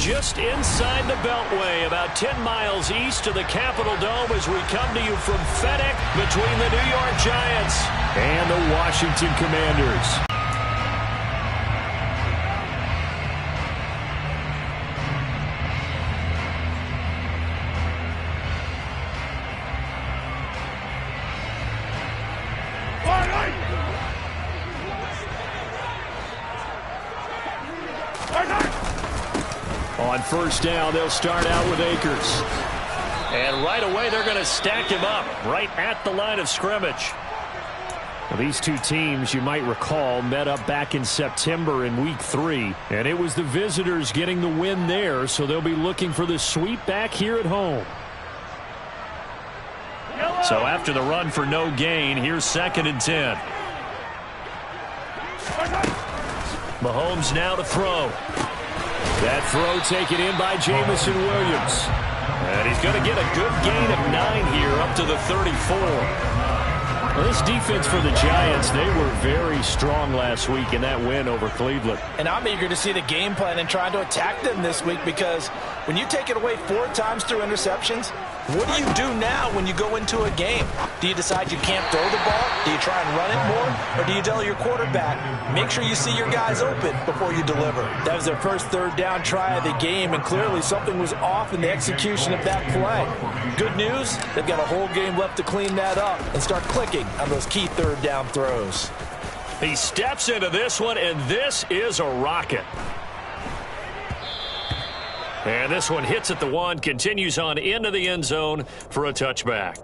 just inside the Beltway, about 10 miles east of the Capitol Dome as we come to you from FedEx between the New York Giants and the Washington Commanders. On first down, they'll start out with Akers. And right away, they're going to stack him up right at the line of scrimmage. Well, these two teams, you might recall, met up back in September in Week 3. And it was the visitors getting the win there, so they'll be looking for the sweep back here at home. So after the run for no gain, here's 2nd and 10. Mahomes now to throw. That throw taken in by Jamison Williams. And he's going to get a good gain of 9 here up to the 34. Well, this defense for the Giants, they were very strong last week in that win over Cleveland. And I'm eager to see the game plan and trying to attack them this week, because when you take it away 4 times through interceptions, what do you do now when you go into a game? Do you decide you can't throw the ball? Do you try and run it more? Or do you tell your quarterback, make sure you see your guys open before you deliver? That was their first 3rd down try of the game, and clearly something was off in the execution of that play. Good news, they've got a whole game left to clean that up and start clicking on those key 3rd down throws. He steps into this one, and this is a rocket. And this one hits at the 1, continues on into the end zone for a touchback.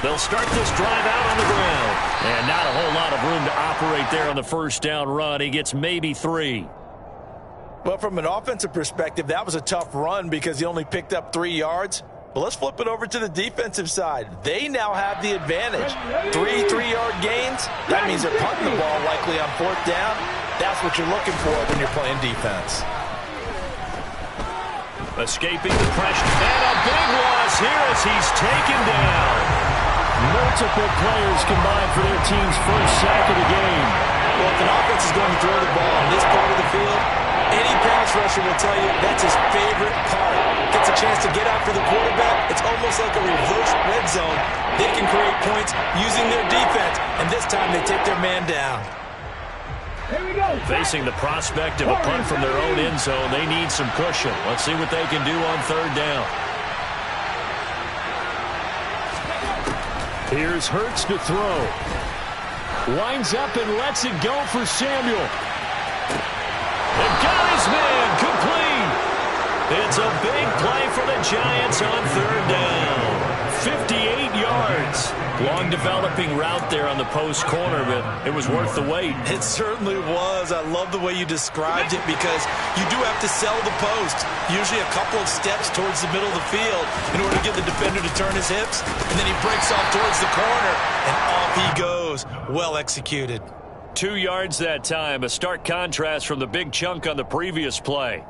They'll start this drive out on the ground. And not a whole lot of room to operate there on the first down run. He gets maybe 3. Well, from an offensive perspective, that was a tough run because he only picked up 3 yards. But let's flip it over to the defensive side. They now have the advantage. 3 3-yard gains. That means they're punting the ball likely on 4th down. That's what you're looking for when you're playing defense. Escaping the pressure. And a big loss here as he's taken down. Multiple players combined for their team's first sack of the game. Well, if an offense is going to throw the ball on this part of the field, any pass rusher will tell you that's his favorite part. Gets a chance to get after the quarterback. It's almost like a reverse red zone. They can create points using their defense, and this time they take their man down. Here we go. Facing the prospect of a punt from their own end zone, they need some cushion. Let's see what they can do on 3rd down. Here's Hurts to throw. Winds up and lets it go for Samuel. And got his man complete. It's a big play for the Giants on 3rd down. 58 yards. Long developing route there on the post corner, but it was worth the wait. It certainly was. I love the way you described it because you do have to sell the post. Usually a couple of steps towards the middle of the field in order to get the defender to turn his hips. And then he breaks off towards the corner, and off he goes. Well executed. 2 yards that time. A stark contrast from the big chunk on the previous play.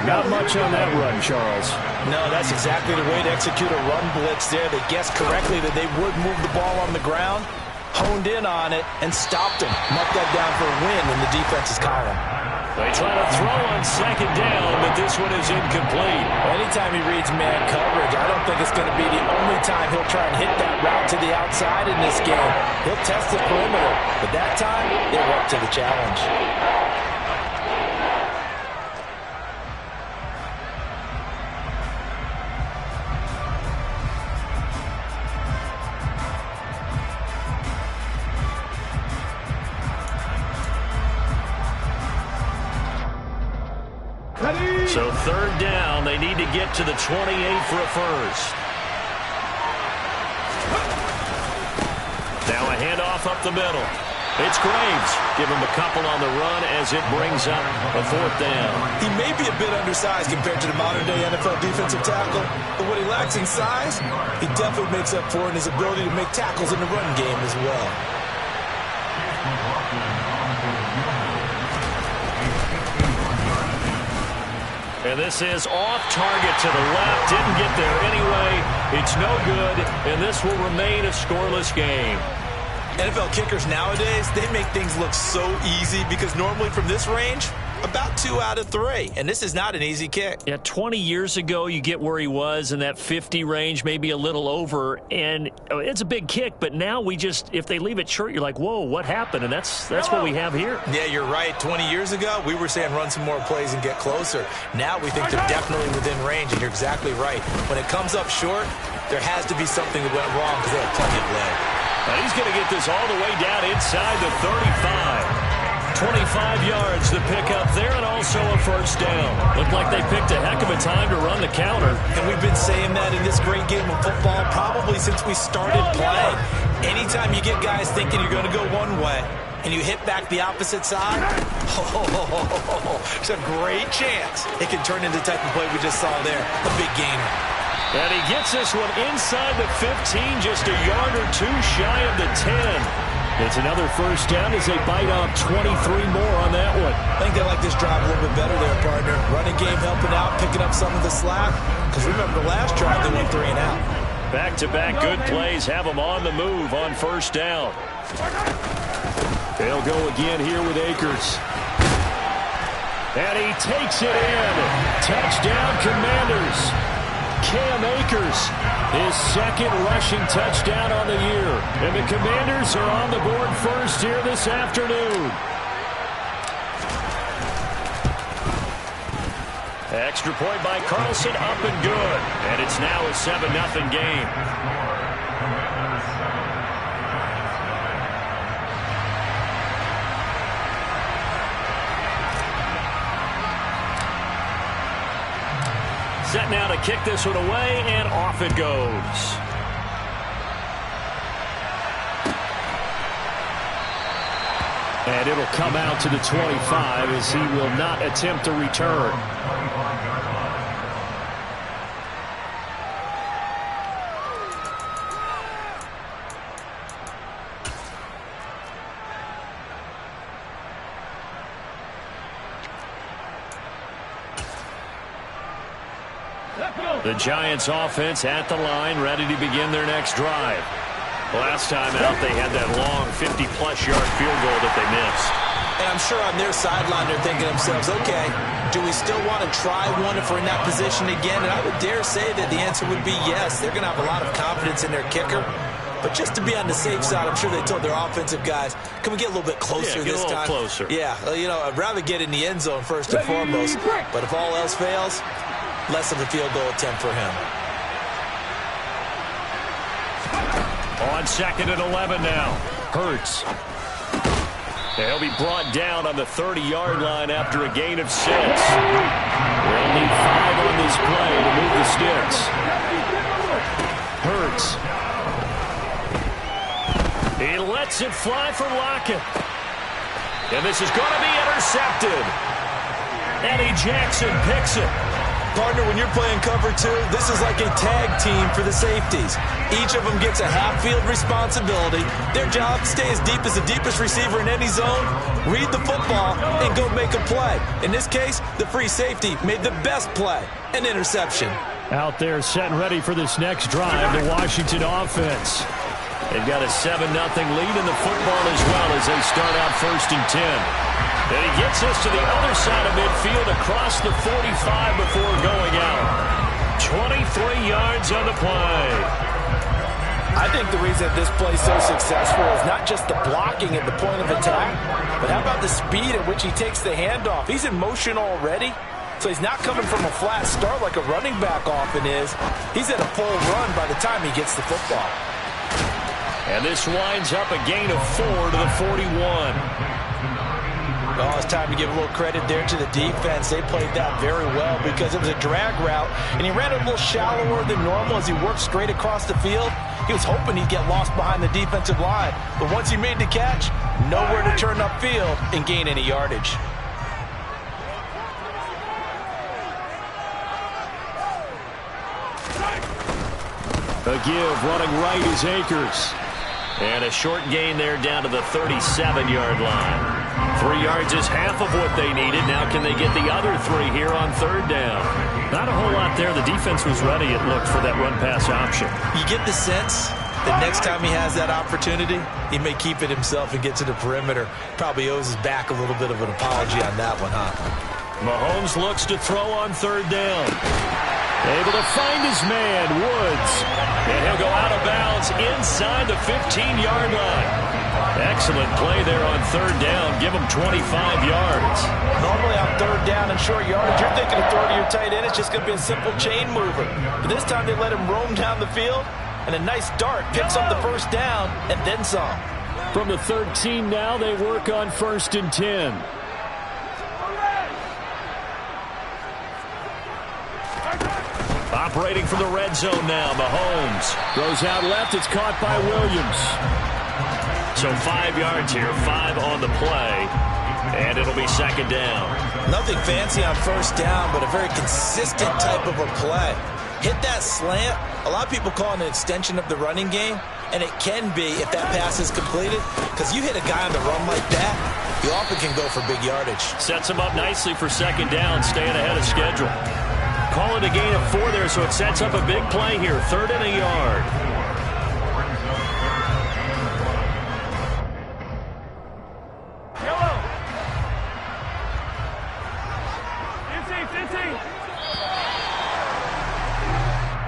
Not much on that run, Charles. No, that's exactly the way to execute a run blitz there. They guessed correctly that they would move the ball on the ground, honed in on it, and stopped him. Marked that down for a win in the defense's column. They try to throw on 2nd down, but this one is incomplete. Anytime he reads man coverage, I don't think it's going to be the only time he'll try and hit that route to the outside in this game. He'll test the perimeter, but that time, they were up to the challenge. So third down, they need to get to the 28 for a first. Now a handoff up the middle. It's Graves. Give him a couple on the run as it brings up a fourth down. He may be a bit undersized compared to the modern-day NFL defensive tackle, but what he lacks in size, he definitely makes up for in his ability to make tackles in the run game as well. And this is off target to the left. Didn't get there anyway. It's no good, and this will remain a scoreless game. NFL kickers nowadays, they make things look so easy because normally from this range, about 2 out of 3. And this is not an easy kick. Yeah, 20 years ago, you get where he was in that 50 range, maybe a little over. And it's a big kick, but now we just, if they leave it short, you're like, whoa, what happened? And that's what we have here. Yeah, you're right. 20 years ago, we were saying run some more plays and get closer. Now we think they're definitely within range, and you're exactly right. When it comes up short, there has to be something that went wrong because they have plenty of leg. And he's going to get this all the way down inside the 35. 25 yards to pick up there, and also a first down. Looked like they picked a heck of a time to run the counter. And we've been saying that in this great game of football probably since we started playing. Anytime you get guys thinking you're going to go one way and you hit back the opposite side, it's a great chance it can turn into the type of play we just saw there, a big gainer. And he gets this one inside the 15, just a yard or two shy of the 10. It's another first down as they bite off 23 more on that one. I think they like this drive a little bit better there, partner. Running game helping out, picking up some of the slack. Because remember, the last drive they went 3 and out. Back-to-back good plays have them on the move on first down. They'll go again here with Akers. And he takes it in. Touchdown, Commanders. Cam Akers, his second rushing touchdown on the year. And the Commanders are on the board first here this afternoon. Extra point by Carlson, up and good. And it's now a 7-0 game. Set now to kick this one away, and off it goes. And it'll come out to the 25 as he will not attempt a return. The Giants offense at the line, ready to begin their next drive. Last time out, they had that long 50-plus yard field goal that they missed. And I'm sure on their sideline they're thinking to themselves, okay, do we still want to try one if we're in that position again? And I would dare say that the answer would be yes. They're going to have a lot of confidence in their kicker. But just to be on the safe side, I'm sure they told their offensive guys, can we get a little bit closer this time? Closer. Yeah, you know, I'd rather get in the end zone first and foremost. But if all else fails, less of a field goal attempt for him. On 2nd and 11 now. Hurts. They'll be brought down on the 30-yard line after a gain of 6. They'll need 5 on this play to move the sticks. Hurts. He lets it fly for Lockett. And this is going to be intercepted. Eddie Jackson picks it. Partner, when you're playing cover 2, this is like a tag team for the safeties. Each of them gets a half-field responsibility. Their job, stay as deep as the deepest receiver in any zone, read the football, and go make a play. In this case, the free safety made the best play, an interception. Out there set and ready for this next drive, the Washington offense. They've got a 7-0 lead in the football as well as they start out 1st and 10. And he gets us to the other side of midfield across the 45 before going out. 23 yards on the play. I think the reason that this play is so successful is not just the blocking at the point of attack, but how about the speed at which he takes the handoff? He's in motion already, so he's not coming from a flat start like a running back often is. He's at a full run by the time he gets the football. And this winds up a gain of 4 to the 41. Oh, it's time to give a little credit there to the defense. They played that very well because it was a drag route, and he ran a little shallower than normal as he worked straight across the field. He was hoping he'd get lost behind the defensive line, but once he made the catch, nowhere to turn upfield and gain any yardage. A give, running right is Akers. And a short gain there down to the 37-yard line. 3 yards is half of what they needed. Now can they get the other 3 here on third down? Not a whole lot there. The defense was ready, it looked, for that run-pass option. You get the sense that next time he has that opportunity, he may keep it himself and get to the perimeter. Probably owes his back a little bit of an apology on that one, huh? Mahomes looks to throw on third down. Able to find his man, Woods. And he'll go out of bounds inside the 15-yard line. Excellent play there on third down. Give him 25 yards. Normally on third down and short yardage, you're thinking of throwing to your tight end. It's just going to be a simple chain mover. But this time they let him roam down the field, and a nice dart picks up the first down and then some. From the 13 now, they work on 1st and 10. Operating from the red zone now, Mahomes throws out left. It's caught by Williams. So 5 yards here, 5 on the play, and it'll be second down. Nothing fancy on first down, but a very consistent type of a play. Hit that slant. A lot of people call it an extension of the running game, and it can be if that pass is completed, because you hit a guy on the run like that, you often can go for big yardage. Sets him up nicely for second down, staying ahead of schedule. Call it a gain of 4 there, so it sets up a big play here. 3rd and a yard.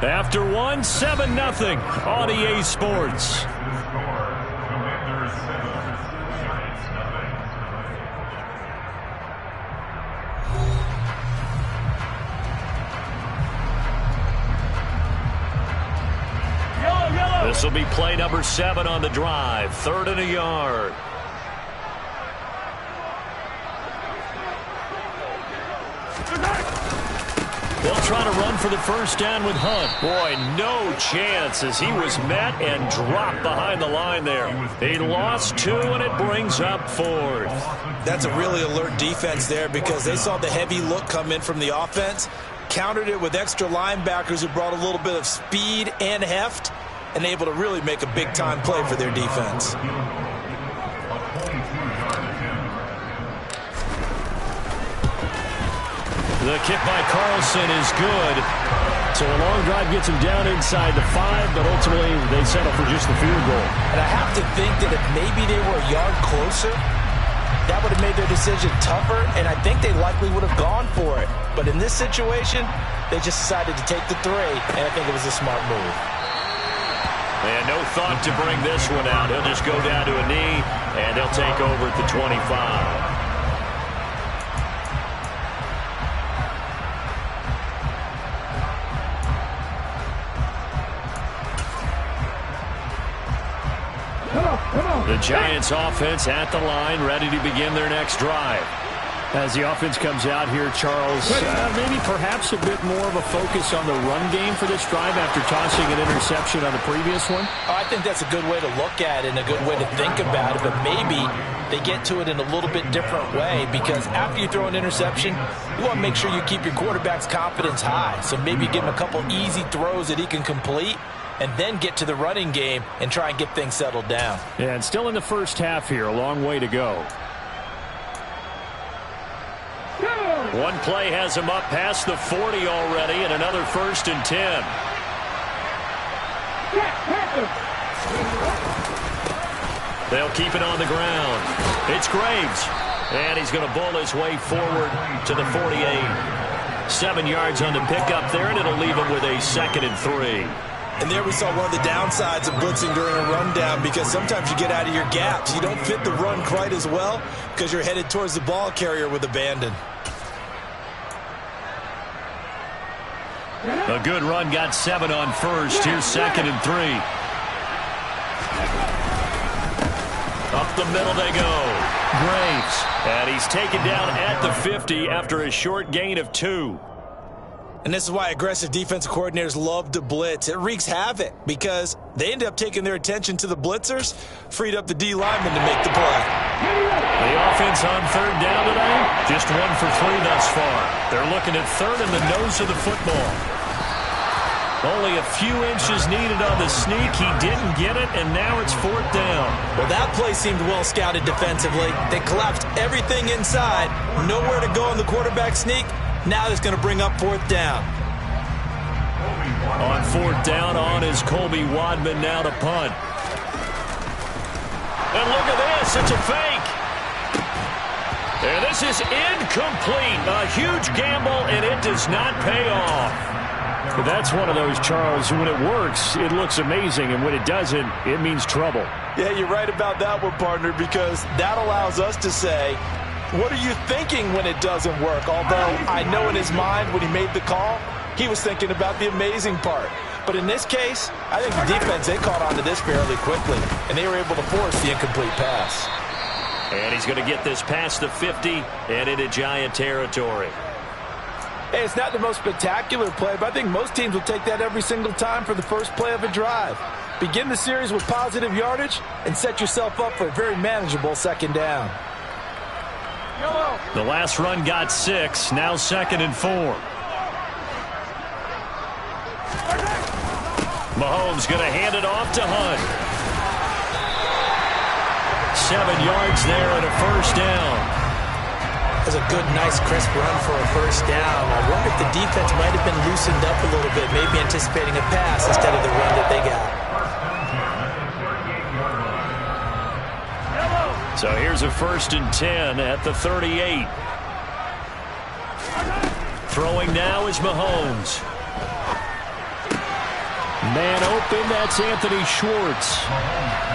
After 1, 7-0 on EA Sports. This will be play number 7 on the drive. 3rd and a yard. They'll try to run for the first down with Hunt. Boy, no chance as he was met and dropped behind the line there. He lost 2, and it brings up 4th. That's a really alert defense there because they saw the heavy look come in from the offense, countered it with extra linebackers who brought a little bit of speed and heft, and able to really make a big-time play for their defense. The kick by Carlson is good. So a long drive gets him down inside the 5, but ultimately they settle for just the field goal. And I have to think that if maybe they were a yard closer, that would have made their decision tougher, and I think they likely would have gone for it. But in this situation, they just decided to take the 3, and I think it was a smart move. And no thought to bring this one out. He'll just go down to a knee, and they'll take over at the 25. The Giants offense at the line, ready to begin their next drive. As the offense comes out here, Charles, maybe perhaps a bit more of a focus on the run game for this drive after tossing an interception on the previous one? Oh, I think that's a good way to look at it and a good way to think about it, but maybe they get to it in a little bit different way because after you throw an interception, you want to make sure you keep your quarterback's confidence high. So maybe give him a couple easy throws that he can complete and then get to the running game and try and get things settled down. Yeah, and still in the first half here, a long way to go. One play has him up past the 40 already, and another 1st and 10. They'll keep it on the ground. It's Graves, and he's going to bowl his way forward to the 48. 7 yards on the pickup there, and it'll leave him with a 2nd and 3. And there we saw one of the downsides of blitzing during a rundown because sometimes you get out of your gaps. You don't fit the run quite as well because you're headed towards the ball carrier with abandon. A good run, got 7 on first. Here's 2nd and 3. Up the middle they go. Graves. And he's taken down at the 50 after a short gain of 2. And this is why aggressive defensive coordinators love to blitz. It wreaks havoc because they end up taking their attention to the blitzers, freed up the D lineman to make the play. The offense on third down today, just 1 for 3 thus far. They're looking at third in the nose of the football. Only a few inches needed on the sneak. He didn't get it, and now it's 4th down. Well, that play seemed well scouted defensively. They collapsed everything inside. Nowhere to go on the quarterback sneak. Now it's going to bring up 4th down. On 4th down, on is Colby Wadman now to punt. And look at this. It's a fake. And this is incomplete. A huge gamble, and it does not pay off. That's one of those, Charles, when it works, it looks amazing, and when it doesn't, it means trouble. Yeah, you're right about that one, partner, because that allows us to say, what are you thinking when it doesn't work? Although I know in his mind when he made the call, he was thinking about the amazing part. But in this case, I think the defense, they caught on to this fairly quickly, and they were able to force the incomplete pass. And he's going to get this past the 50 and into Giant territory. Hey, it's not the most spectacular play, but I think most teams will take that every single time for the first play of a drive. Begin the series with positive yardage and set yourself up for a very manageable 2nd down. The last run got 6, now 2nd and 4. Mahomes going to hand it off to Hunt. 7 yards there and a 1st down. That was a good, nice, crisp run for a 1st down. I wonder if the defense might have been loosened up a little bit, maybe anticipating a pass instead of the run that they got. So here's a 1st and 10 at the 38. Throwing now is Mahomes. Man open, that's Anthony Schwartz.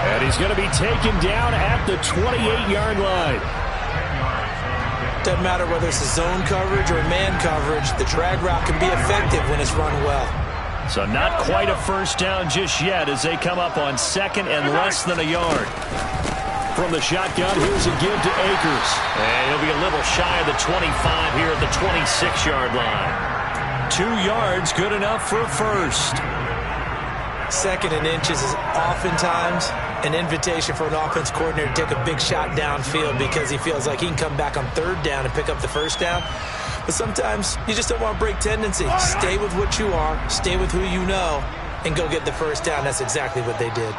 And he's going to be taken down at the 28-yard line. Doesn't matter whether it's a zone coverage or man coverage, the drag route can be effective when it's run well. So not quite a 1st down just yet as they come up on 2nd and less than a yard. From the shotgun, here's a give to Akers. And he'll be a little shy of the 25 here at the 26-yard line. 2 yards, good enough for a 1st. 2nd and inches is oftentimes an invitation for an offense coordinator to take a big shot downfield because he feels like he can come back on 3rd down and pick up the 1st down. But sometimes you just don't want to break tendency. Stay with what you are, stay with who you know, and go get the 1st down. That's exactly what they did.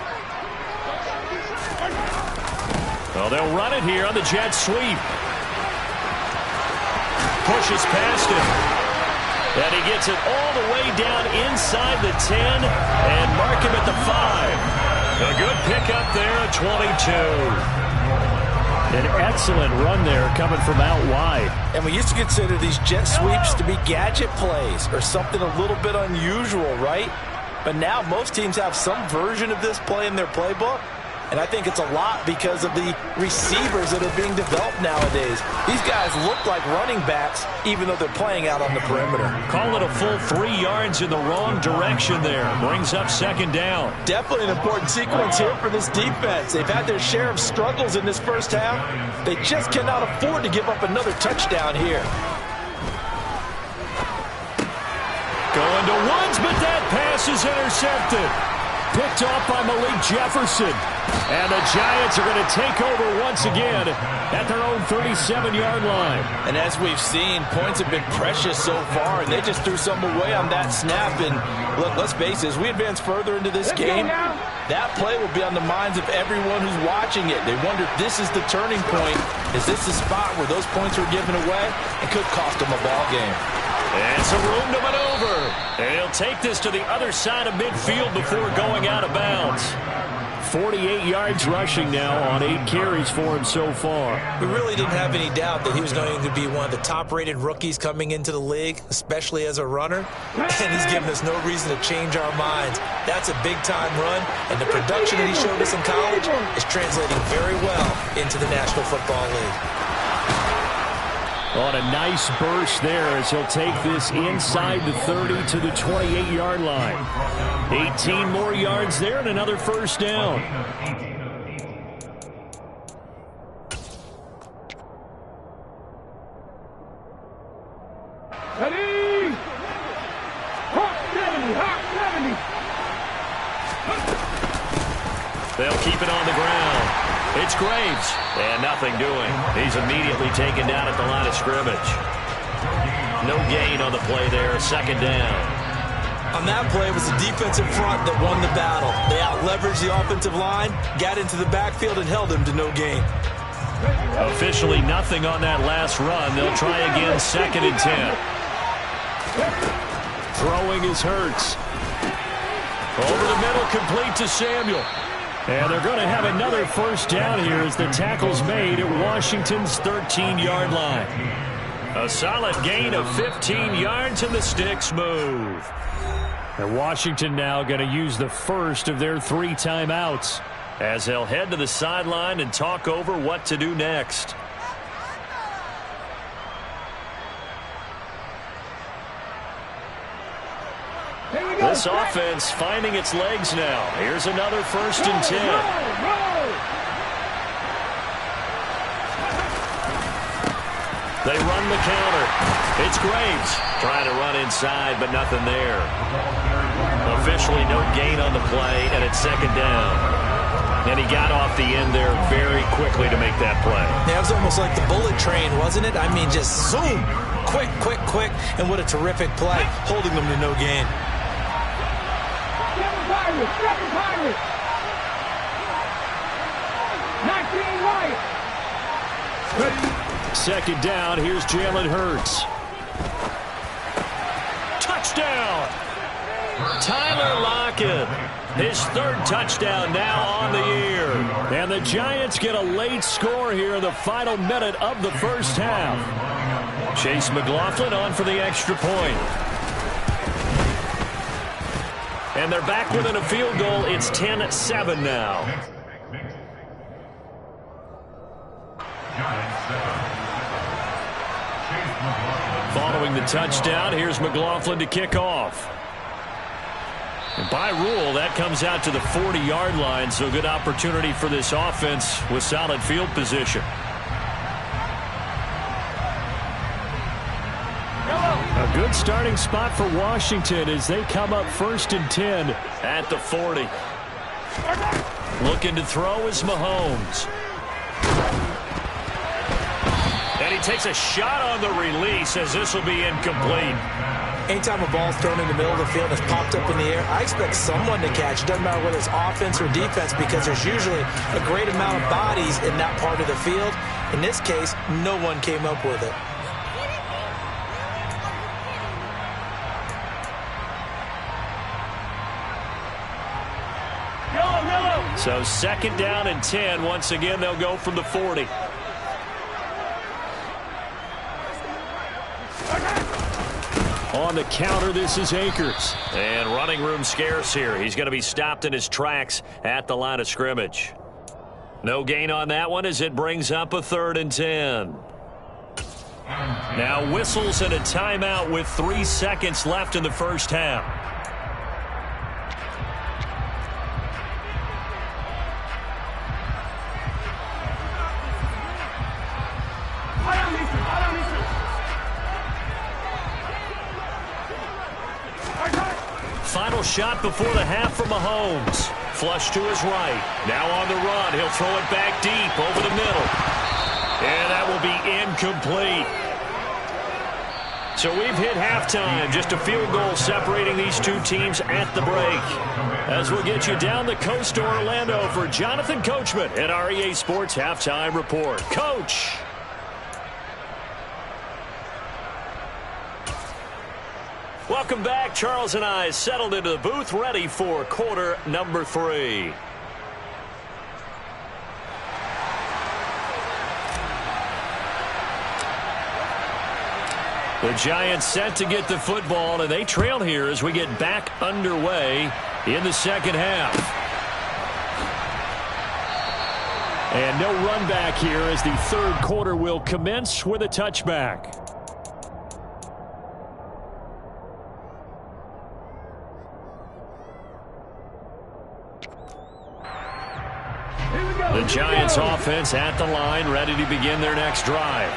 Well, they'll run it here on the jet sweep. Pushes past him. And he gets it all the way down inside the 10 and mark him at the 5. A good pickup there at 22. An excellent run there coming from out wide. And we used to consider these jet sweeps to be gadget plays or something a little bit unusual, right? But now most teams have some version of this play in their playbook. And I think it's a lot because of the receivers that are being developed nowadays. These guys look like running backs, even though they're playing out on the perimeter. Call it a full 3 yards in the wrong direction there. Brings up 2nd down. Definitely an important sequence here for this defense. They've had their share of struggles in this 1st half. They just cannot afford to give up another touchdown here. Going to Woods, but that pass is intercepted. Picked off by Malik Jefferson. And the Giants are going to take over once again at their own 37-yard line. And as we've seen, points have been precious so far, and they just threw some away on that snap. And look, let's face it, as we advance further into this game, that play will be on the minds of everyone who's watching it. They wonder if this is the turning point. Is this the spot where those points were given away? It could cost them a ball game. And some room to maneuver. And he'll take this to the other side of midfield before going out of bounds. 48 yards rushing now on 8 carries for him so far. We really didn't have any doubt that he was going to be one of the top-rated rookies coming into the league, especially as a runner. And he's given us no reason to change our minds. That's a big-time run, and the production that he showed us in college is translating very well into the National Football League. On a nice burst there as he'll take this inside the 30 to the 28-yard line. 18 more yards there and another 1st down. They'll keep it on the ground. It's Graves. And nothing doing. He's immediately taken down at the line of scrimmage. No gain on the play there. Second down. On that play, it was the defensive front that won the battle. They out-leveraged the offensive line, got into the backfield, and held him to no gain. Officially nothing on that last run. They'll try again, 2nd and 10. Throwing is Hurts. Over the middle, complete to Samuel. And they're going to have another first down here as the tackle's made at Washington's 13-yard line. A solid gain of 15 yards and the sticks move. And Washington now going to use the first of their 3 timeouts as they'll head to the sideline and talk over what to do next. This offense finding its legs now. Here's another 1st and 10. They run the counter. It's Graves trying to run inside, but nothing there. Officially no gain on the play, and it's 2nd down. And he got off the end there very quickly to make that play. Yeah, it was almost like the bullet train, wasn't it? I mean, just zoom. Quick, quick, quick. And what a terrific play, holding them to no gain. Second down, here's Jalen Hurts. Touchdown! Tyler Lockett, his 3rd touchdown now on the year. And the Giants get a late score here in the final minute of the first half. Chase McLaughlin on for the extra point. And they're back within a field goal. It's 10-7 now. Following the touchdown, here's McLaughlin to kick off. And by rule, that comes out to the 40-yard line, so good opportunity for this offense with solid field position. A good starting spot for Washington as they come up 1st and 10 at the 40. Looking to throw is Mahomes. And he takes a shot on the release as this will be incomplete. Anytime a ball's thrown in the middle of the field and it's popped up in the air, I expect someone to catch. It doesn't matter whether it's offense or defense because there's usually a great amount of bodies in that part of the field. In this case, no one came up with it. So 2nd down and 10. Once again, they'll go from the 40. On the counter, this is Akers. And running room scarce here. He's going to be stopped in his tracks at the line of scrimmage. No gain on that one as it brings up a 3rd and 10. Now whistles and a timeout with 3 seconds left in the first half. Final shot before the half from Mahomes. Flush to his right. Now on the run. He'll throw it back deep over the middle. And that will be incomplete. So we've hit halftime. Just a field goal separating these two teams at the break. As we'll get you down the coast to Orlando for Jonathan Coachman at our EA Sports Halftime Report. Coach. Welcome back. Charles and I settled into the booth ready for quarter number 3. The Giants set to get the football, and they trail here as we get back underway in the second half. And no run back here as the third quarter will commence with a touchback. The Giants offense at the line, ready to begin their next drive.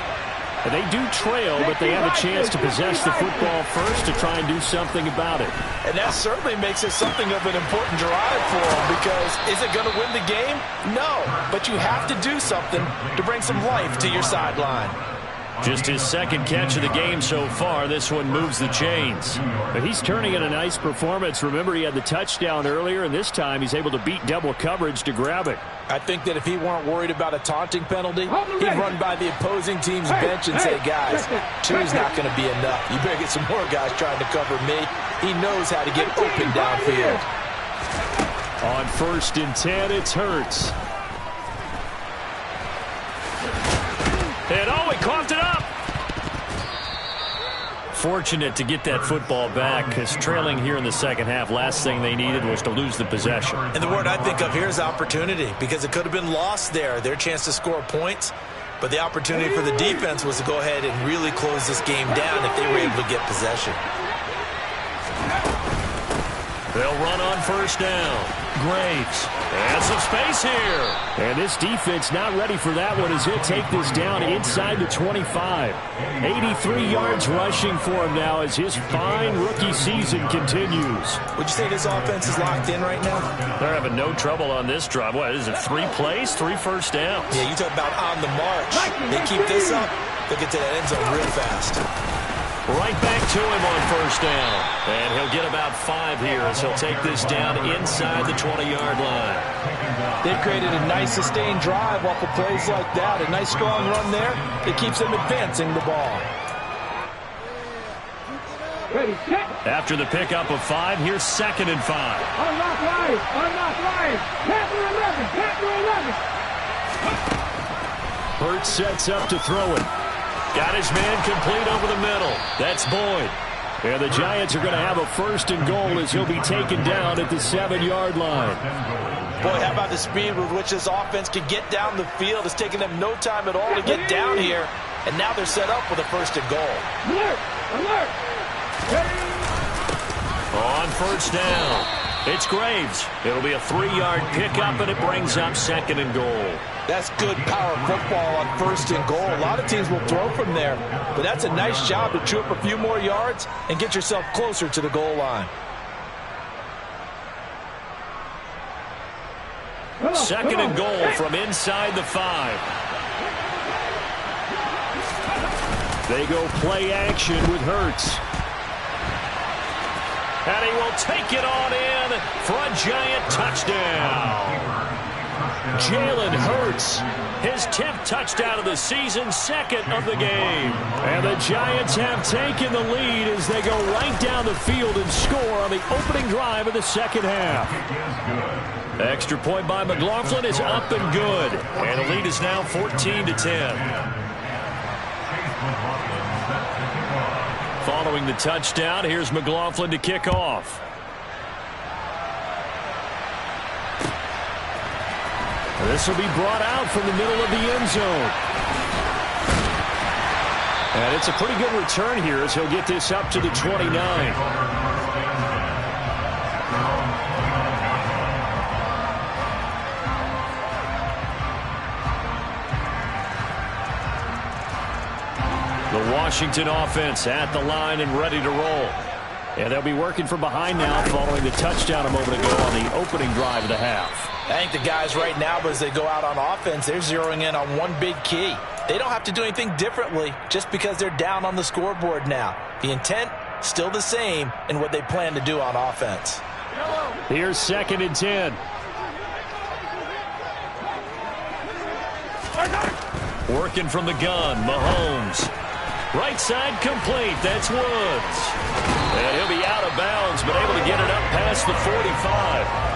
And they do trail, but they have a chance to possess the football first to try and do something about it. And that certainly makes it something of an important drive for them, because is it going to win the game? No, but you have to do something to bring some life to your sideline. Just his second catch of the game so far. This one moves the chains. But he's turning in a nice performance. Remember, he had the touchdown earlier, and this time he's able to beat double coverage to grab it. I think that if he weren't worried about a taunting penalty, he'd run by the opposing team's bench and say, guys, two's not going to be enough. You better get some more guys trying to cover me. He knows how to get open downfield. On 1st and 10, it's Hurts. And he coughed it up. Fortunate to get that football back, because trailing here in the second half, last thing they needed was to lose the possession. And the word I think of here is opportunity, because it could have been lost there, their chance to score points. But the opportunity for the defense was to go ahead and really close this game down if they were able to get possession. They'll run on 1st down. Graves. And some space here. And this defense not ready for that one as he'll take this down inside the 25. 83 yards rushing for him now as his fine rookie season continues. Would you say this offense is locked in right now? They're having no trouble on this drive. What is it, 3 plays, 3 first downs? Yeah, you talk about on the march. They keep this up, they'll get to that end zone real fast. Right back to him on 1st down. And he'll get about 5 here as he'll take this down inside the 20-yard line. They've created a nice sustained drive off of plays like that. A nice strong run there. It keeps them advancing the ball. After the pickup of 5, here's 2nd and 5. Unlock line. Unlock line. Capital 11. Capital 11. Hurts sets up to throw it. Got his man complete over the middle. That's Boyd. And the Giants are going to have a 1st and goal as he'll be taken down at the 7-yard line. Boy, how about the speed with which this offense can get down the field? It's taken them no time at all to get down here. And now they're set up with a 1st and goal. Alert! Alert! On 1st down, it's Graves. It'll be a 3-yard pickup, and it brings up 2nd and goal. That's good power football on 1st and goal. A lot of teams will throw from there, but that's a nice job to chew up a few more yards and get yourself closer to the goal line. 2nd and goal from inside the 5. They go play action with Hurts. And he will take it on in for a Giant touchdown. Jalen Hurts, his 10th touchdown of the season, 2nd of the game. And the Giants have taken the lead as they go right down the field and score on the opening drive of the second half. Extra point by McLaughlin is up and good. And the lead is now 14-10. Following the touchdown, here's McLaughlin to kick off. This will be brought out from the middle of the end zone. And it's a pretty good return here as he'll get this up to the 29. The Washington offense at the line and ready to roll. And they'll be working from behind now following the touchdown a moment ago on the opening drive of the half. I think the guys right now, as they go out on offense, they're zeroing in on one big key. They don't have to do anything differently just because they're down on the scoreboard now. The intent, still the same in what they plan to do on offense. Here's 2nd and 10. Working from the gun, Mahomes. Right side complete. That's Woods. And he'll be out of bounds, but able to get it up past the 45.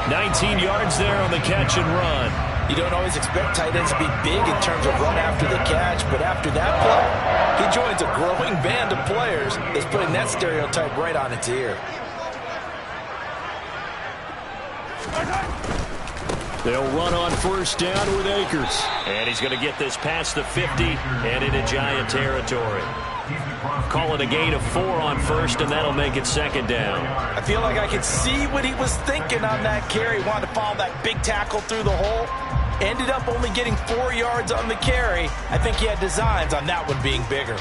19 yards there on the catch and run. You don't always expect tight ends to be big in terms of run after the catch, but after that play, he joins a growing band of players that's putting that stereotype right on its ear. They'll run on 1st down with Akers. And he's going to get this past the 50 and into Giant territory. Call it a gain of 4 on 1st, and that'll make it 2nd down. I feel like I could see what he was thinking on that carry. He wanted to follow that big tackle through the hole. Ended up only getting 4 yards on the carry. I think he had designs on that one being bigger.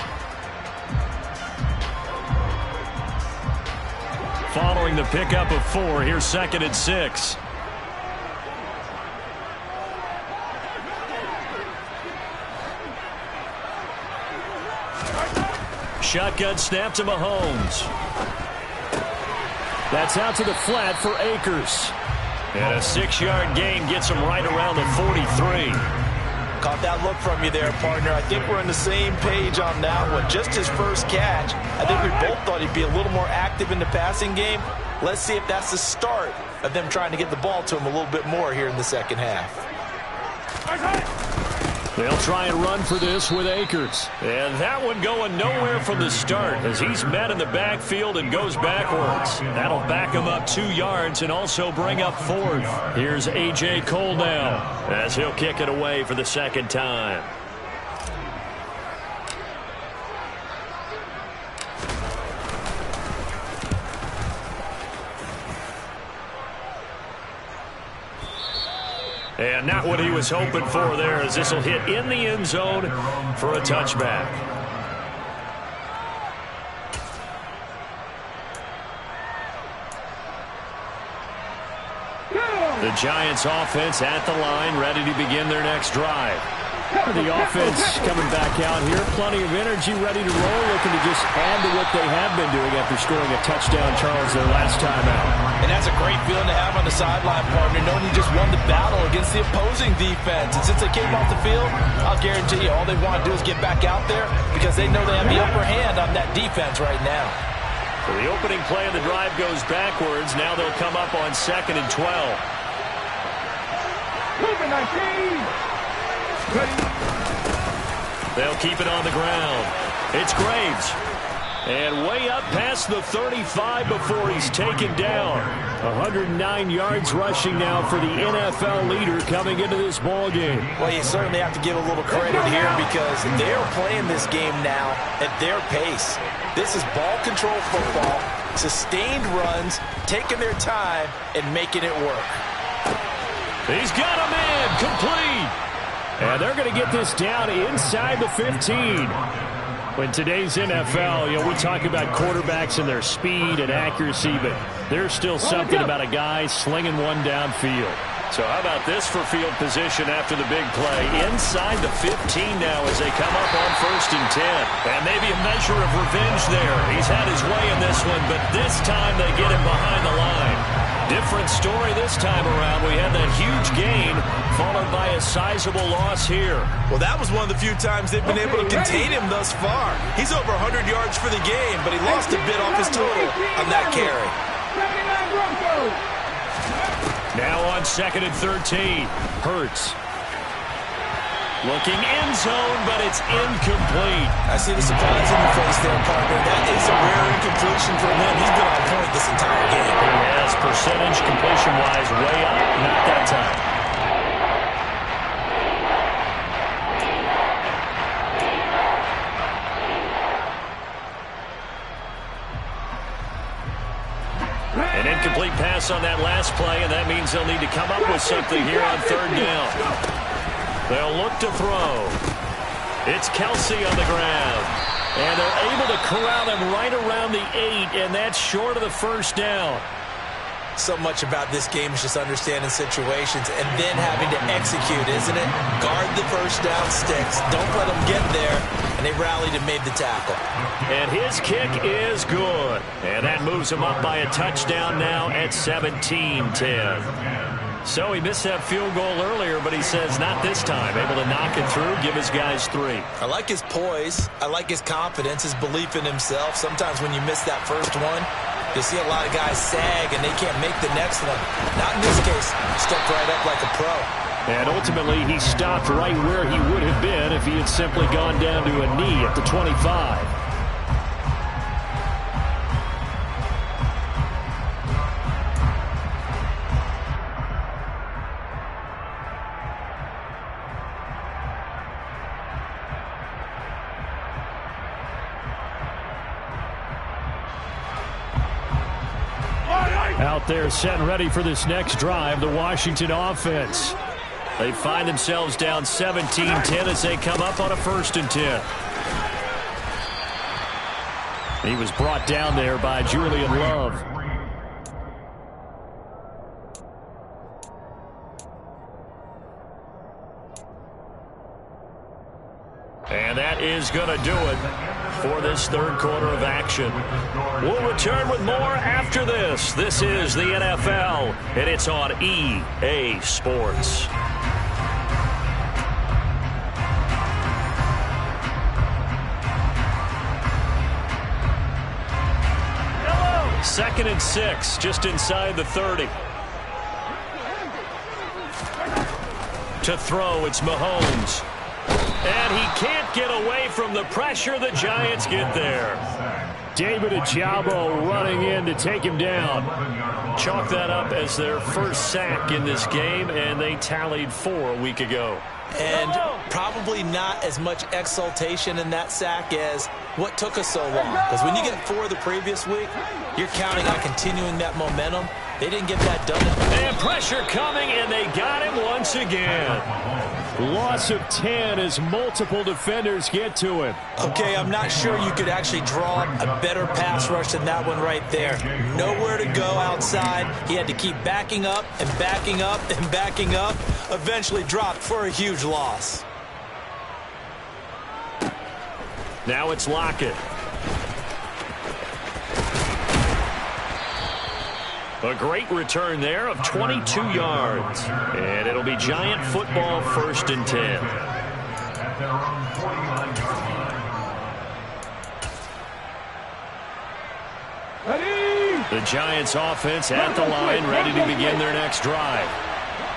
Following the pickup of 4, here's 2nd and 6. Shotgun snap to Mahomes. That's out to the flat for Akers. And a 6-yard gain gets him right around the 43. Caught that look from you there, partner. I think we're on the same page on that one. Just his first catch. I think we both thought he'd be a little more active in the passing game. Let's see if that's the start of them trying to get the ball to him a little bit more here in the second half. They'll try and run for this with Akers. And that one going nowhere from the start as he's met in the backfield and goes backwards. That'll back him up 2 yards and also bring up 4th. Here's A.J. Cole now as he'll kick it away for the second time. And not what he was hoping for there, as this will hit in the end zone for a touchback. The Giants offense at the line, ready to begin their next drive. The offense coming back out here, plenty of energy, ready to roll, looking to just add to what they have been doing after scoring a touchdown, Charles, their last time out. And that's a great feeling to have on the sideline, partner, knowing you just won the battle against the opposing defense. And since they came off the field, I'll guarantee you all they want to do is get back out there because they know they have the upper hand on that defense right now. So the opening play of the drive goes backwards. Now they'll come up on 2nd and 12. They'll keep it on the ground. It's Graves. And way up past the 35 before he's taken down. 109 yards rushing now for the NFL leader coming into this ball game. Well, you certainly have to give a little credit here because they're playing this game now at their pace. This is ball control football, sustained runs, taking their time, and making it work. He's got a man complete. And they're going to get this down inside the 15. In today's NFL, we talk about quarterbacks and their speed and accuracy, but there's still something about a guy slinging one downfield. So how about this for field position after the big play? Inside the 15 now as they come up on 1st and 10. And maybe a measure of revenge there. He's had his way in this one, but this time they get him behind the line. Different story this time around. We had that huge gain followed by a sizable loss here. Well, that was one of the few times they've been able to contain him thus far. He's over 100 yards for the game, but he lost a bit off his total on that carry. Now on 2nd and 13. Hurts. Looking end zone, but it's incomplete. I see the surprise in your face there, partner. That is a rare incompletion for him. He's been on point this entire game. He has percentage completion-wise way up. Not that time. An incomplete pass on that last play, and that means they'll need to come up with something here on 3rd down. They'll look to throw. It's Kelsey on the ground. And they're able to corral him right around the 8, and that's short of the 1st down. So much about this game is just understanding situations and then having to execute, isn't it? Guard the 1st down sticks. Don't let them get there. And they rallied and made the tackle. And his kick is good. And that moves him up by a touchdown now at 17-10. So he missed that field goal earlier, but he says not this time. Able to knock it through, give his guys 3. I like his poise. I like his confidence, his belief in himself. Sometimes when you miss that first one, you see a lot of guys sag and they can't make the next one. Not in this case. Stepped right up like a pro. And ultimately, he stopped right where he would have been if he had simply gone down to a knee at the 25. Out there set and ready for this next drive, the Washington offense. They find themselves down 17-10 as they come up on a 1st and 10. He was brought down there by Julian Love. And that is going to do it for this 3rd quarter of action. We'll return with more after this. This is the NFL, and it's on EA Sports. Second and 6, just inside the 30. To throw, it's Mahomes. And he can't get away from the pressure. The Giants get there. David Ojabo running in to take him down. Chalk that up as their first sack in this game, and they tallied 4 a week ago. And probably not as much exultation in that sack as what took us so long. Because when you get 4 the previous week, you're counting on continuing that momentum. They didn't get that done. And pressure coming, and they got him once again. Loss of 10 as multiple defenders get to him. Okay, I'm not sure you could actually draw a better pass rush than that one right there. Nowhere to go outside. He had to keep backing up and backing up and backing up. Eventually dropped for a huge loss. Now it's Lockett. A great return there of 22 yards. And it'll be Giant football, 1st and 10. The Giants offense at the line, ready to begin their next drive.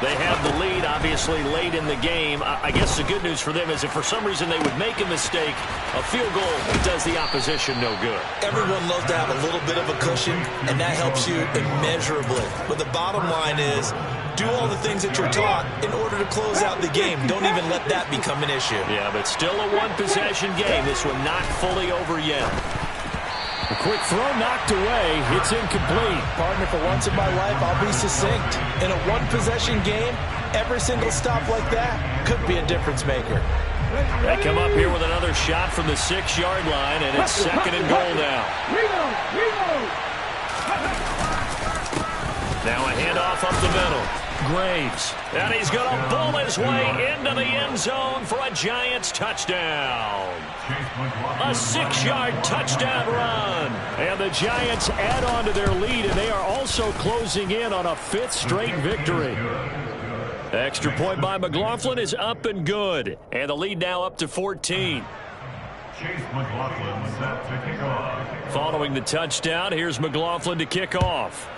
They have the lead, obviously, late in the game. I guess the good news for them is if for some reason they would make a mistake, a field goal does the opposition no good. Everyone loves to have a little bit of a cushion, and that helps you immeasurably. But the bottom line is, do all the things that you're taught in order to close out the game. Don't even let that become an issue. Yeah, but still a one-possession game. This one not fully over yet. A quick throw knocked away. It's incomplete. Partner, for once in my life, I'll be succinct. In a one-possession game, every single stop like that could be a difference maker. They come up here with another shot from the 6-yard line, and it's 2nd and goal now. Now a handoff up the middle. Graves. And he's going to bull his way into the end zone for a Giants touchdown. A 6-yard touchdown run. And the Giants add on to their lead, and they are also closing in on a 5th straight victory. Extra point by McLaughlin is up and good. And the lead now up to 14. Following the touchdown, here's McLaughlin to kick off.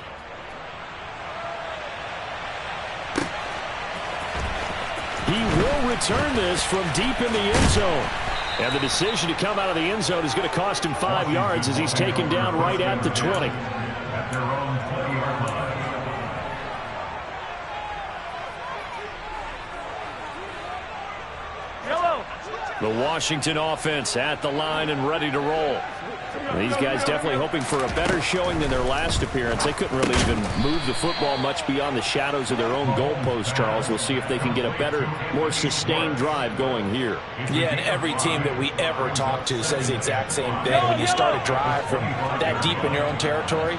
He will return this from deep in the end zone. And the decision to come out of the end zone is going to cost him 5 yards as he's taken down right at the 20. The Washington offense at the line and ready to roll. These guys definitely hoping for a better showing than their last appearance. They couldn't really even move the football much beyond the shadows of their own goalpost, Charles. We'll see if they can get a better, more sustained drive going here. Yeah, and every team that we ever talk to says the exact same thing. When you start a drive from that deep in your own territory,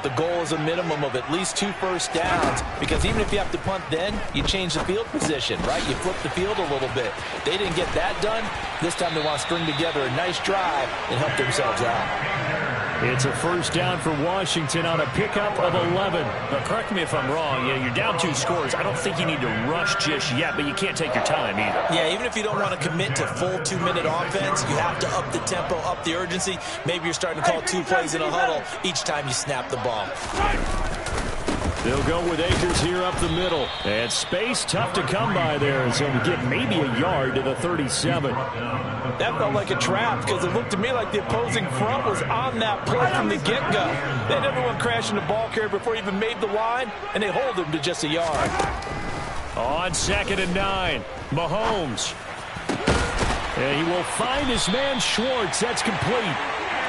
the goal is a minimum of at least 2 first downs, because even if you have to punt then, you change the field position, right? You flip the field a little bit. They didn't get that done. This time they want to string together a nice drive and help themselves out. It's a first down for Washington on a pickup of 11. Now, correct me if I'm wrong. You're down 2 scores. I don't think you need to rush just yet, but you can't take your time either. Yeah, even if you don't want to commit to full 2-minute offense, you have to up the tempo, up the urgency. Maybe you're starting to call 2 plays in a huddle each time you snap the ball. They'll go with Akers here up the middle. And space tough to come by there, so we get maybe a yard to the 37. That felt like a trap because it looked to me like the opposing front was on that play from the get-go. They had everyone crashing the ball carrier before he even made the line, and they hold him to just a yard. On 2nd and 9, Mahomes. And he will find his man Schwartz. That's complete.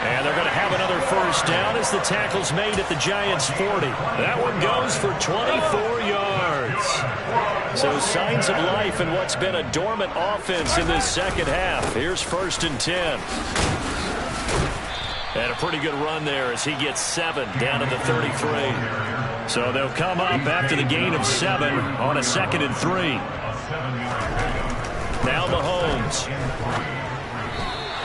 And they're going to have another first down as the tackle's made at the Giants' 40. That one goes for 24 yards. So signs of life in what's been a dormant offense in this second half. Here's 1st and 10. And a pretty good run there as he gets 7 down to the 33. So they'll come up after the gain of 7 on a 2nd and 3. Now Mahomes.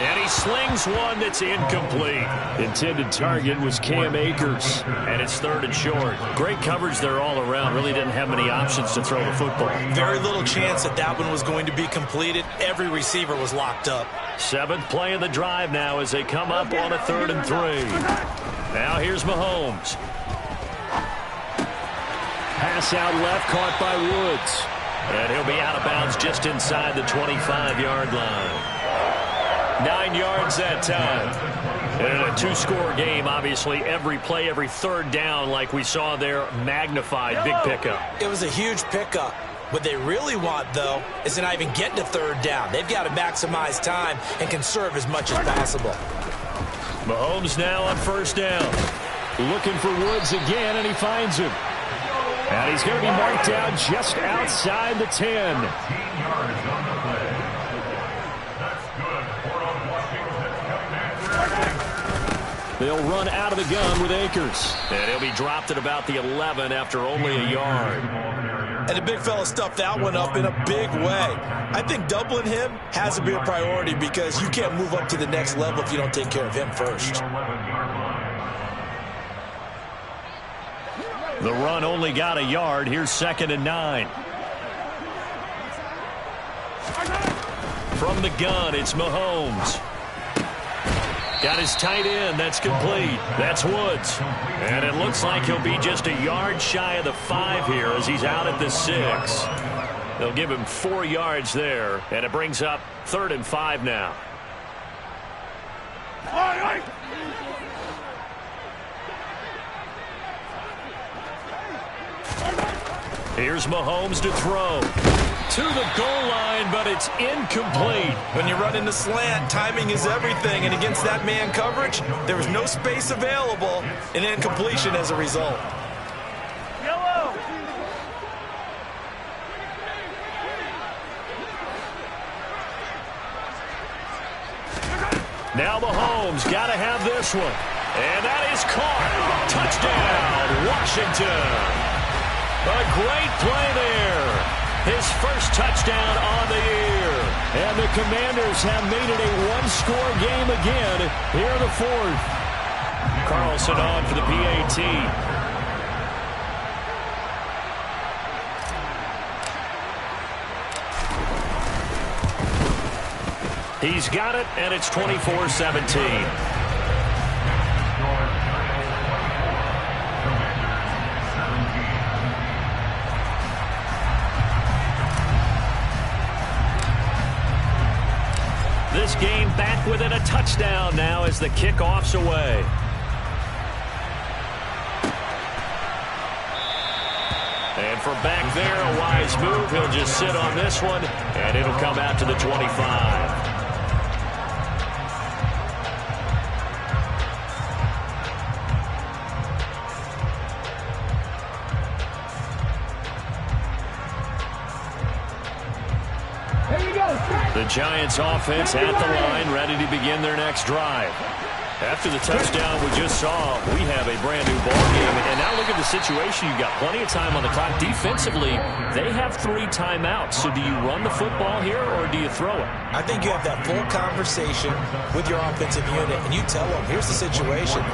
And he slings one that's incomplete. Intended target was Cam Akers, and it's 3rd and short. Great coverage there all around. Really didn't have many options to throw the football. Very little chance that that one was going to be completed. Every receiver was locked up. 7th play of the drive now as they come up on a 3rd and 3. Now here's Mahomes. Pass out left, caught by Woods. And he'll be out of bounds just inside the 25-yard line. 9 yards that time. And in a 2-score game, obviously, every play, every 3rd down, like we saw there, magnified. Big pickup. It was a huge pickup. What they really want, though, is to not even get to 3rd down. They've got to maximize time and conserve as much as possible. Mahomes now on 1st down. Looking for Woods again, and he finds him. And he's going to be marked down just outside the 10. They'll run out of the gun with Akers. And he'll be dropped at about the 11 after only a yard. And the big fella stuffed that one up in a big way. I think doubling him has to be a priority because you can't move up to the next level if you don't take care of him first. The run only got a yard. Here's 2nd and 9. From the gun, it's Mahomes. Got his tight end. That's complete. That's Woods. And it looks like he'll be just a yard shy of the 5 here as he's out at the 6. They'll give him 4 yards there, and it brings up 3rd and 5 now. Here's Mahomes to throw. To the goal line, but it's incomplete. When you run in the slant, timing is everything, and against that man coverage, there was no space available, and incompletion as a result. Yellow. Now Mahomes got to have this one. And that is caught. Touchdown, Washington. A great play there. His first touchdown on the year. And the Commanders have made it a 1-score game again here in the 4th. Carlson on for the PAT. He's got it, and it's 24-17. This game back within a touchdown now as the kickoff's away. And from back there, a wise move. He'll just sit on this one, and it'll come out to the 25. The Giants offense at the line, ready to begin their next drive. After the touchdown we just saw, we have a brand new ball game. And now look at the situation. You've got plenty of time on the clock. Defensively, they have 3 timeouts. So do you run the football here or do you throw it? I think you have that full conversation with your offensive unit, and you tell them, here's the situation.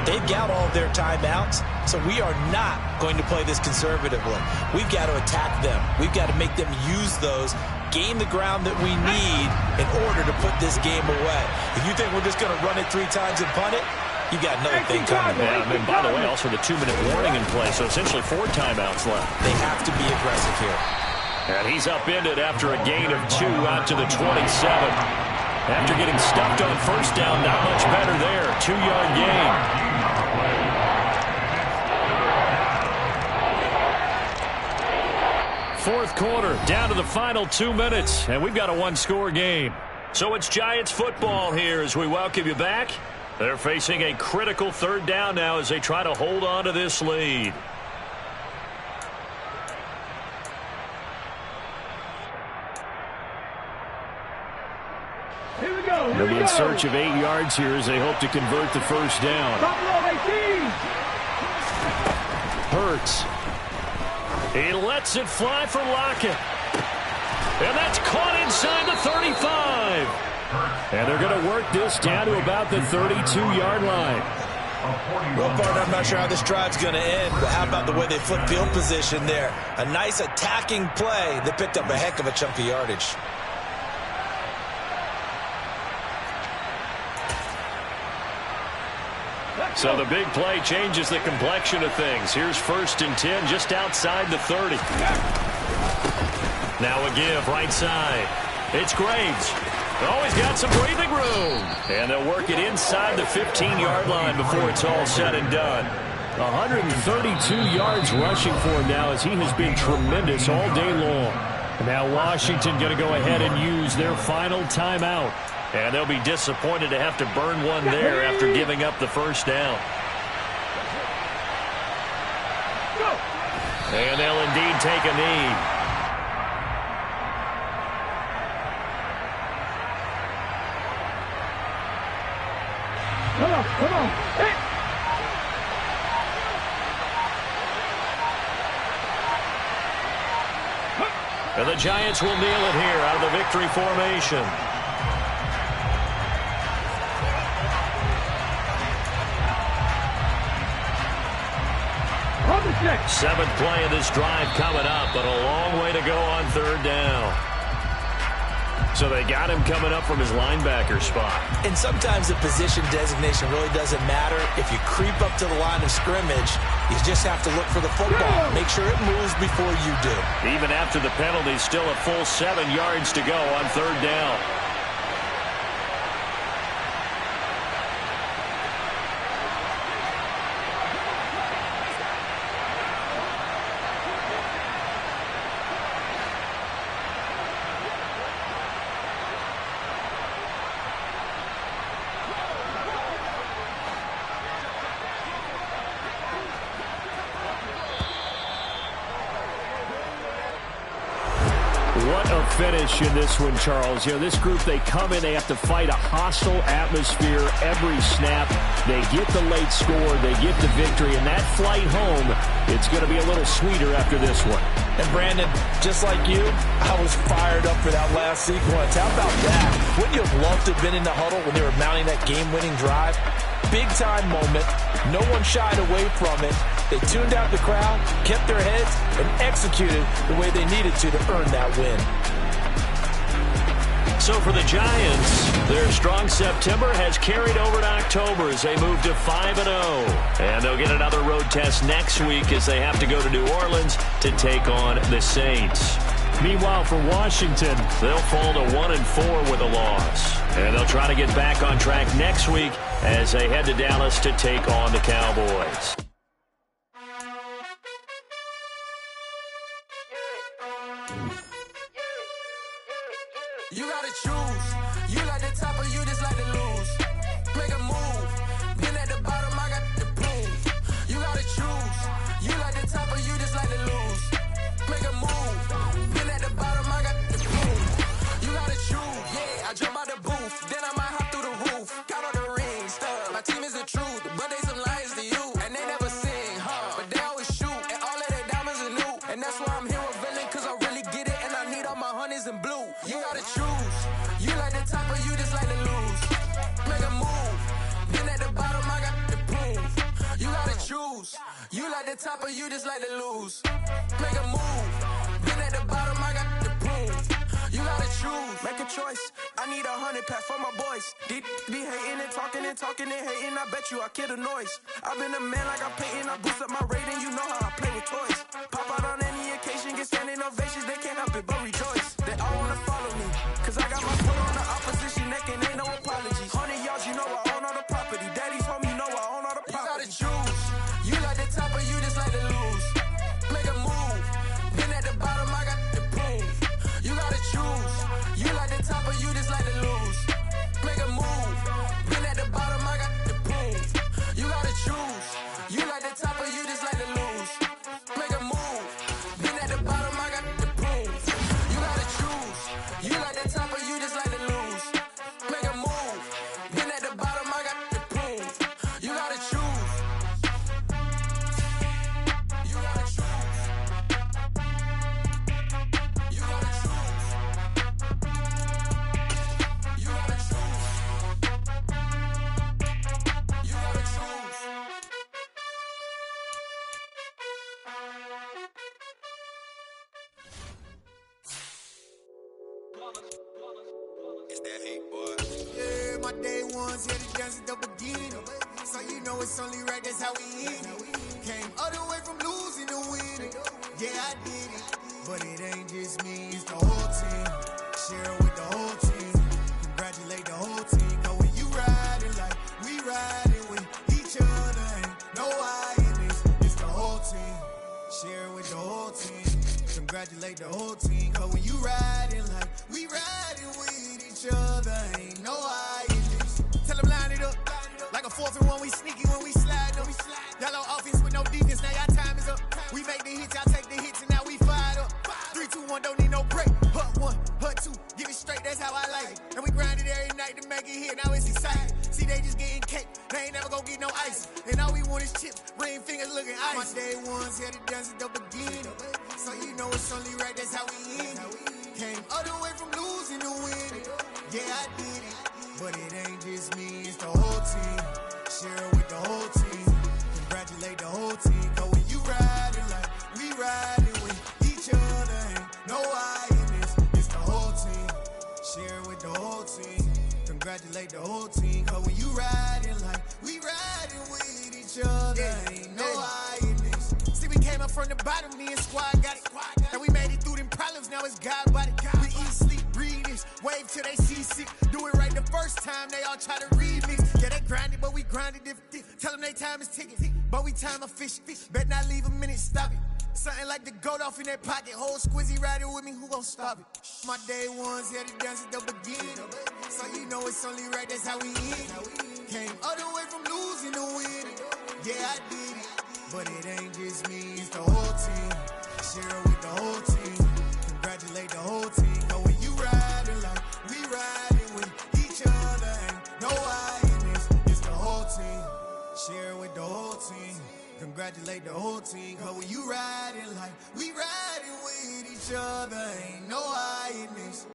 They've got all of their timeouts, so we are not going to play this conservatively. We've got to attack them. We've got to make them use those, gain the ground that we need in order to put this game away. If you think we're just going to run it 3 times and punt it, you got another thing coming. Yeah, and by the way, also the 2-minute warning in play, so essentially 4 timeouts left. They have to be aggressive here. And he's upended after a gain of 2 out to the 27. After getting stuffed on first down, not much better there. 2-yard gain. Fourth quarter, down to the final 2 minutes, and we've got a 1-score game. So it's Giants football here as we welcome you back. They're facing a critical third down now as they try to hold on to this lead. Here we go. They'll be in search of 8 yards here as they hope to convert the first down. Hurts. He lets it fly for Lockett. And that's caught inside the 35. And they're going to work this down to about the 32-yard line. Well, partner, I'm not sure how this drive's going to end, but how about the way they flip field position there? A nice attacking play that picked up a heck of a chunk of yardage. So the big play changes the complexion of things. Here's 1st and 10 just outside the 30. Now a give right side. It's Graves. Always got some breathing room. And they'll work it inside the 15-yard line before it's all said and done. 132 yards rushing for him now as he has been tremendous all day long. Now Washington going to go ahead and use their final timeout. And they'll be disappointed to have to burn one there after giving up the first down. And they'll indeed take a knee. Come on. Hey. And the Giants will kneel it here out of the victory formation. Seventh play of this drive coming up, but a long way to go on third down. So they got him coming up from his linebacker spot. And sometimes the position designation really doesn't matter. If you creep up to the line of scrimmage, you just have to look for the football. Make sure it moves before you do. Even after the penalty, still a full 7 yards to go on third down. What a finish in this one, Charles. You know, this group, they come in, they have to fight a hostile atmosphere every snap. They get the late score, they get the victory, and that flight home, it's going to be a little sweeter after this one. And Brandon, just like you, I was fired up for that last sequence. How about that? Wouldn't you have loved to have been in the huddle when they were mounting that game-winning drive? Big-time moment. No one shied away from it. They tuned out the crowd, kept their heads, and executed the way they needed to earn that win. So for the Giants, their strong September has carried over to October as they move to 5-0. And they'll get another road test next week as they have to go to New Orleans to take on the Saints. Meanwhile, for Washington, they'll fall to 1-4 with a loss. And they'll try to get back on track next week as they head to Dallas to take on the Cowboys. You gotta choose. You like the top or you just like to lose. Make a move. Been at the bottom, I got the prove. You gotta choose. You like the top or you just like to lose. Make a move. Been at the bottom, I got the prove. You gotta choose. Yeah, I jump out the booth. Then I might hop through the roof. Got all the rings, stuff. My team is the truth, but they some liars to you. And they never sing, but they always shoot. And all of their diamonds are new. And that's why I'm here with villain, cause I really get it. And I need all my honeys in blue. You gotta choose. You like the top or you just like to lose. Make a move. Been at the bottom, I got the proof. You gotta choose. You like the top or you just like to lose. Make a move. Been at the bottom, I got the proof. You gotta choose. Make a choice. I need 100 pack for my boys. Be hating and talking and hating. I bet you I kill the noise. I've been a man like I'm Peyton. I boost up my rating. You know how I play with toys. Pop out on any occasion, get standing ovations. They can't help it but rejoice. They all wanna follow me. Cause I got my foot on the opposition neck and ain't no apologies. 100 yards, you know I own all the property. Daddy's home, you know I own all the property. You gotta choose. You like the top or you just like to lose. Make a move. Been at the bottom, I got the proof. You gotta choose. You like the top or you just like to lose. Make a move. Been at the bottom, I got the ones here to dance at the beginning. So you know it's only right, that's how we end it. Came all the way from losing to winning. Yeah, I did it. But it ain't just me, it's the whole team. Share with the whole team. Congratulate the whole team. Cause when you riding like we riding with each other, ain't no I in this. It's the whole team. Share with the whole team. Congratulate the whole team. Cause when you riding like we riding with each other, ain't no I in this. Tell them line it up. Like a 4th and 1, we sneaky when we slide up. Y'all on offense with no defense, now y'all time is up. We make the hits, y'all take the hits, and now we fired up. 3, 2, 1, don't need no break. Hut 1, hut 2, give it straight, that's how I like it. And we grind it every night to make it hit, now it's exciting. See, they just getting cake, they ain't never gonna get no ice. And all we want is chips, ring fingers looking ice. My day ones here to dance at the beginning. So you know it's only right, that's how we end it. Came all the way from losing to winning. Yeah, I did it. But it ain't just me, it's the whole team. Share with the whole team. Congratulate the whole team. Cause when you riding like we riding with each other, ain't no I in this. It's the whole team. Share with the whole team. Congratulate the whole team. Cause when you riding like we riding with each other, ain't no I in this. See, we came up from the bottom, me and squad got it. And we made it through them problems, now it's God body. We eat, sleep, breathe this, wave till they see sick. Do it right the first time, they all try to remix. Yeah, they grinded, but we grinded different. Tell them they time is ticking, but we time efficient. Bet not leave a minute, stop it. Something like the goat off in that pocket. Whole squizzy riding with me, who gon' stop it? My day ones here to dance at the beginning. So you know it's only right, that's how we end it. Came all the way from losing to winning. Yeah, I did it. But it ain't just me, it's the whole team. Share with the whole team. Congratulate the whole team. Cause when you riding like we riding with each other, ain't no I in this. It's the whole team. Share with the whole team. Congratulate the whole team. Cause when you riding like we riding with each other, ain't no